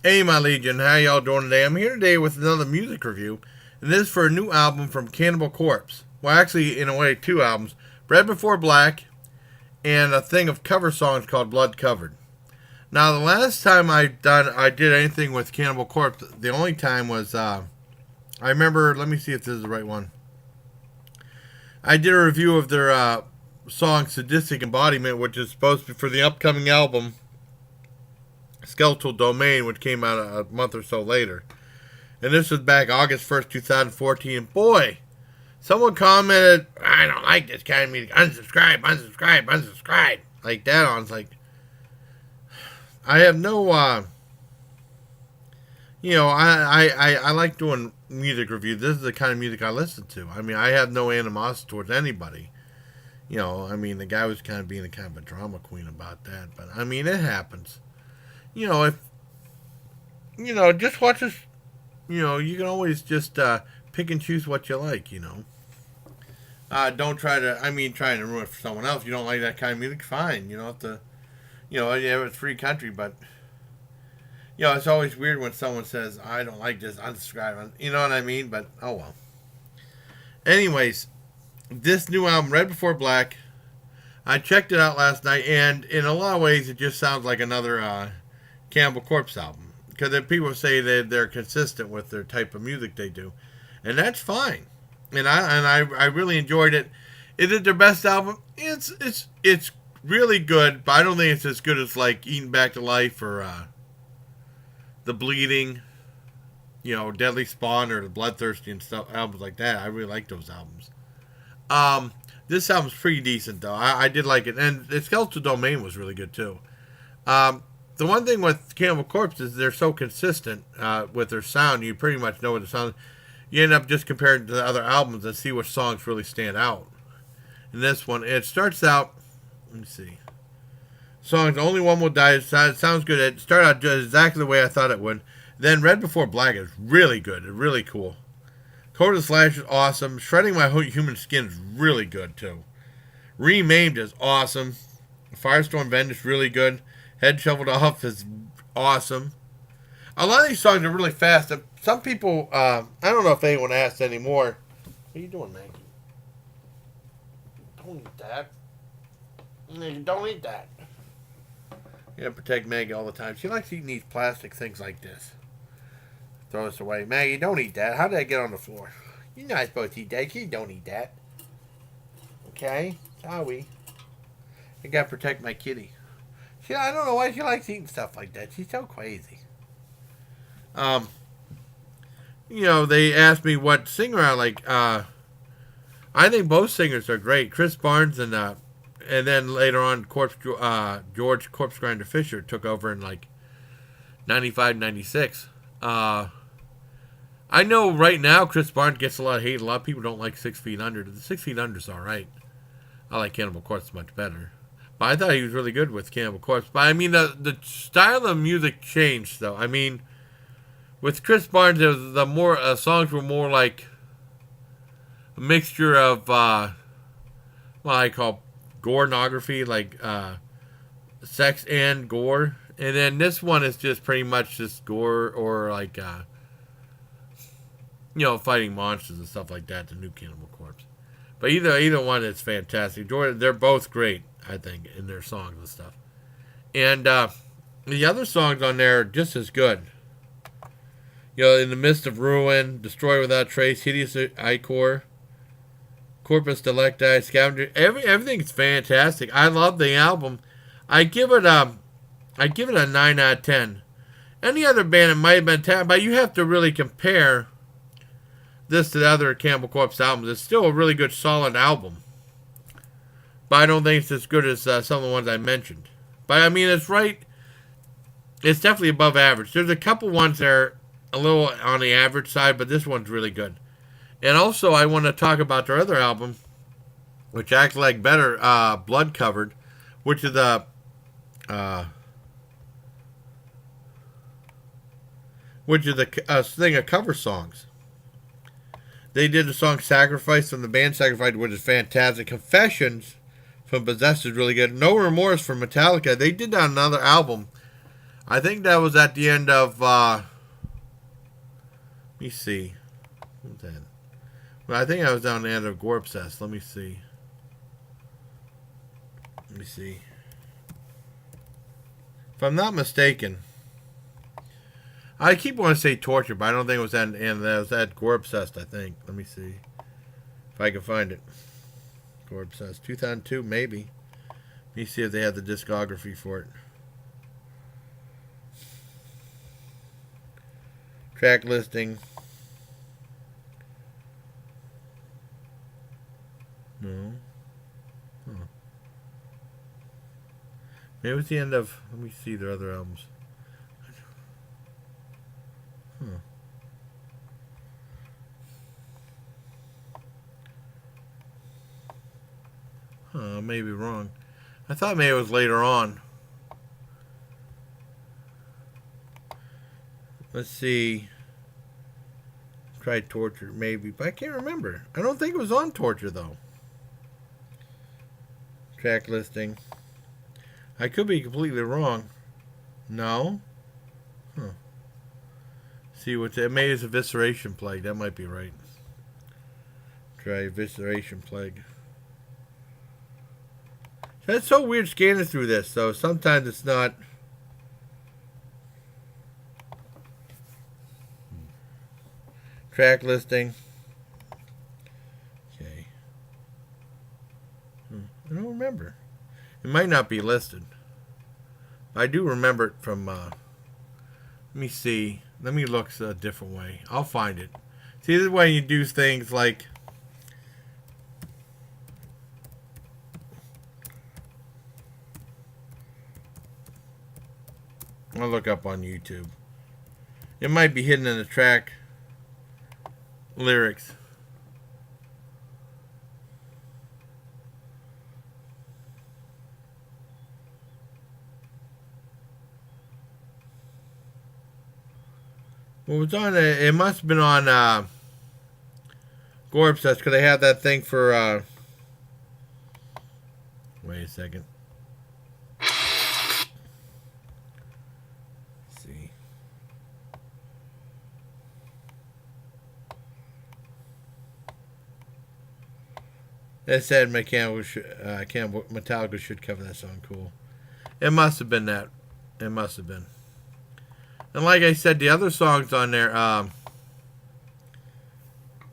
Hey, my Legion, how y'all doing today? I'm here today with another music review, and this is for a new album from Cannibal Corpse. Well, actually, in a way, two albums: Red Before Black and a thing of cover songs called Blood Covered. Now, the last time I did anything with Cannibal Corpse, the only time was I remember. Let me see if this is the right one. I did a review of their song "Sadistic Embodiment," which is supposed to be for the upcoming album Skeletal Domain, which came out a month or so later. And this was back August 1st, 2014. Boy, someone commented, "I don't like this kind of music. Unsubscribe, unsubscribe, unsubscribe." Like that on. It's like, I have no, I like doing music reviews. This is the kind of music I listen to. I mean, I have no animosity towards anybody. The guy was kind of being a kind of a drama queen about that. But, I mean, it happens. Just watch this. You can always just pick and choose what you like. Don't try to, trying to ruin it for someone else. You don't like that kind of music, fine. You don't have to, it's a free country, but, it's always weird when someone says, "I don't like this, unsubscribe." You know what I mean? But, oh well. Anyways, this new album, Red Before Black, I checked it out last night, and in a lot of ways, it just sounds like another Cannibal Corpse album. Because people say that they're consistent with their type of music they do, and that's fine. And I really enjoyed it. Is it their best album? It's really good, but I don't think it's as good as like Eaten Back to Life or The Bleeding, Deadly Spawn or The Bloodthirsty and stuff, albums like that. I really like those albums. This album's pretty decent though. I did like it, and the Skeletal Domain was really good too. The one thing with Cannibal Corpse is they're so consistent with their sound. You pretty much know what the sound. You end up just comparing to the other albums and see which songs really stand out. In this one, it starts out. Let me see. Songs "Only One Will Die." It sounds good. It started out just exactly the way I thought it would. Then "Red Before Black" is really good. It's really cool. "Code of the Slash" is awesome. "Shredding My Human Skin" is really good too. "Remaimed" is awesome. "Firestorm Vent" is really good. "Head Shoveled Off" is awesome. A lot of these songs are really fast. Some people, I don't know if anyone asked anymore. What are you doing, Maggie? Don't eat that. Don't eat that. You gotta protect Maggie all the time. She likes eating these plastic things like this. Throw this away. Maggie, don't eat that. How did I get on the floor? You're not supposed to eat that. You don't eat that. Okay? Sorry. I gotta protect my kitty. I don't know why she likes eating stuff like that. She's so crazy. They asked me what singer I like. I think both singers are great. Chris Barnes and then later on, George Corpse Grinder Fisher took over in like 95, 96. I know right now Chris Barnes gets a lot of hate. A lot of people don't like 6 Feet Under. The 6 Feet Under's all right. I like Cannibal Corpse much better. But I thought he was really good with Cannibal Corpse. But I mean, the style of music changed, though. I mean, with Chris Barnes, the more songs were more like a mixture of what I call gorenography, like sex and gore. And then this one is just pretty much just gore or like fighting monsters and stuff like that. The new Cannibal Corpse. But either one is fantastic. They're both great, I think, in their songs and stuff. And the other songs on there are just as good. "In the Midst of Ruin," "Destroy Without Trace," "Hideous Ichor," "Corpus Delicti," "Scavenger." Everything's fantastic. I love the album. I give it a 9 out of 10. Any other band, it might have been 10, but you have to really compare this to the other Cannibal Corpse albums. It's still a really good, solid album. But I don't think it's as good as some of the ones I mentioned. But I mean, it's right. It's definitely above average. There's a couple ones that are a little on the average side, but this one's really good. And also, I want to talk about their other album, which I actually like better, Blood Covered, which is the thing of cover songs. They did the song "Sacrifice" from the band Sacrifice, which is fantastic. "Confessions" from Possessed is really good. "No Remorse" from Metallica. They did that on another album. I think that was at the end of, let me see. What's that? Well, I think I was down the end of Gorpsest. Let me see. Let me see. If I'm not mistaken, I keep wanting to say Torture, but I don't think it was at the end. That was at Gorpsest, I think. Let me see if I can find it. Gorpsest 2002, maybe. Let me see if they have the discography for it. Track listing. No. Huh. Maybe it was the end of. Let me see their other albums. Huh. I may be wrong. I thought maybe it was later on. Let's see. Tried Torture, maybe, but I can't remember. I don't think it was on Torture, though. Track listing. I could be completely wrong. No? Huh. See what's it? Maybe it's Evisceration Plague. That might be right. Try Evisceration Plague. That's so weird scanning through this, though. Sometimes it's not. Track listing. Okay. I don't remember. It might not be listed. I do remember it from. Let me see. Let me look a different way. I'll find it. See, this is why you do things like. I'll look up on YouTube. It might be hidden in the track lyrics. Well, it was on. It must have been on Gorpsest because they had that thing for. Wait a second. It said Metallica should cover that song. Cool. It must have been that. It must have been. And like I said, the other songs on there,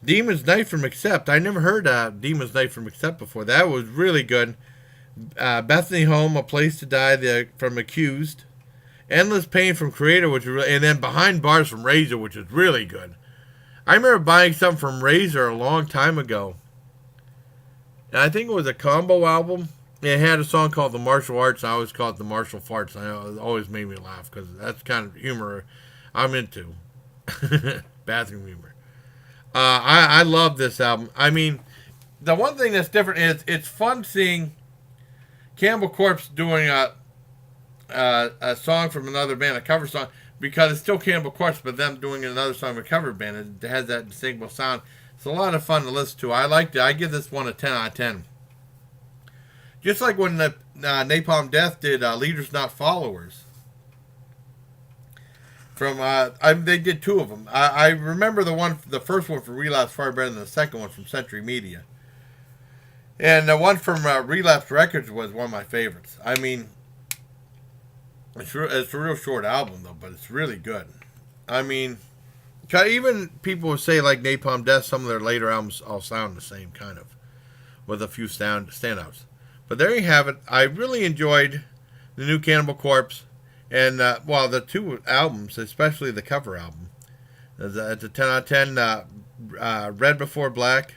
Demon's Night from Accept. I never heard Demon's Night from Accept before. That was really good. Bethany Home, A Place to Die from Accused. Endless Pain from Creator, which was and then Behind Bars from Razor, which was really good. I remember buying something from Razor a long time ago. And I think it was a combo album. It had a song called The Martial Arts. I always call it The Martial Farts. It always made me laugh because that's kind of humor I'm into. Bathroom humor. I love this album. I mean, the one thing that's different is it's fun seeing Cannibal Corpse doing a song from another band, a cover song, because it's still Cannibal Corpse, but them doing another song from a cover band. It has that distinguishable sound. It's a lot of fun to listen to. I liked it. I give this one a 10 out of 10. Just like when the Napalm Death did Leaders Not Followers. They did two of them. I remember the first one from Relapse far better than the second one from Century Media. And the one from Relapse Records was one of my favorites. I mean, it's a real short album though, but it's really good. I mean, even people would say like Napalm Death, some of their later albums all sound the same kind of, with a few standouts. But there you have it. I really enjoyed the new Cannibal Corpse, and the two albums, especially the cover album. It's a 10 out of 10. Red Before Black,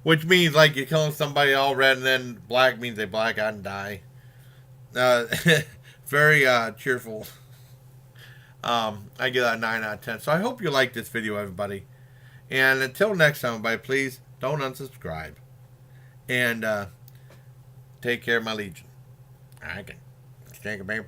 which means like you're killing somebody all red, and then black means they black out and die. Very cheerful. I give that a 9 out of 10. So I hope you like this video, everybody. And until next time, everybody, please don't unsubscribe. And take care of my legion. I can. Stank a bang,